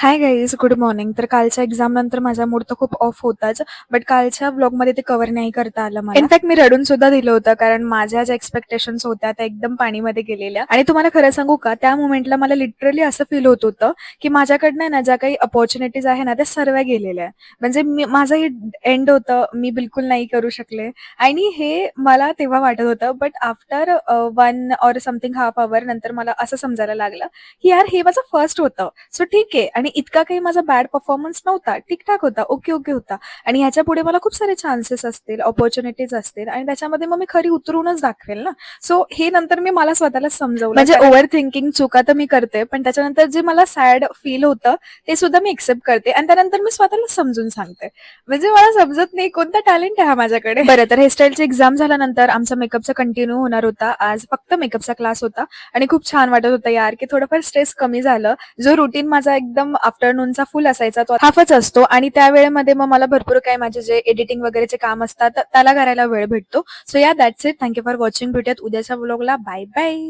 Hi guys, good morning. तर कालच्या exam नंतर माझा मूड तर खूप ऑफ होताच, बट कालच्या व्लॉगमध्ये ते कव्हर नाही करता आलं मला. इनफॅक्ट मी रडून सुद्धा दिलं होतं, कारण माझ्या ज्या एक्स्पेक्टेशन्स होत्या त्या एकदम पाणीमध्ये गेलेल्या. आणि तुम्हाला खरं सांगू का, त्या मोमेंटला मला लिटरली असं फील होत होतं की माझ्याकडनं ना ज्या काही अपॉर्च्युनिटीज आहे ना त्या सर्व गेलेल्या आहे. म्हणजे माझं हे एंड होतं, मी बिलकुल नाही करू शकले. आणि हे मला तेव्हा वाटत होतं, but after 1 or something half hour नंतर मला असं समजायला लागलं की यार हे माझं फर्स्ट होतं, सो ठीक आहे. आणि इतका काही माझा बॅड परफॉर्मन्स नव्हता, ठीक-ठाक होता, ओके होता. आणि ह्याच्यापुढे मला खूप सारे चान्सेस असतील, अपॉर्च्युनिटीज असतील आणि त्याच्यामध्ये मग मी खरी उतरूनच दाखवेल ना. सो हे नंतर मी मला स्वतःला समजवलं. म्हणजे ओव्हर थिंकिंग चुका तर मी करते, पण त्याच्यानंतर जे मला सॅड फील होतं, ते सुद्धा मी एक्सेप्ट करते आणि त्यानंतर मी स्वतःला समजून सांगते. म्हणजे मला समजत नाही कोणता टॅलेंट आहे हा माझ्याकडे. बरं, तर हेअरस्टाईलची एक्झाम झाल्यानंतर आमचा मेकअपचा कंटिन्यू होणार होता. आज फक्त मेकअपचा क्लास होता आणि खूप छान वाटत होतं यार, की थोडंफार स्ट्रेस कमी झालं. जो रुटीन माझा एकदम आफ्टरनूनचा फुल असायचा तो हाफच असतो आणि त्या वेळेमध्ये मग मला भरपूर काही माझे जे एडिटिंग वगैरेचे काम असतात त्याला करायला वेळ भेटतो. सो या that's it. Thank you for watching. भेटूयात उद्याच्या व्लॉगला. Bye bye.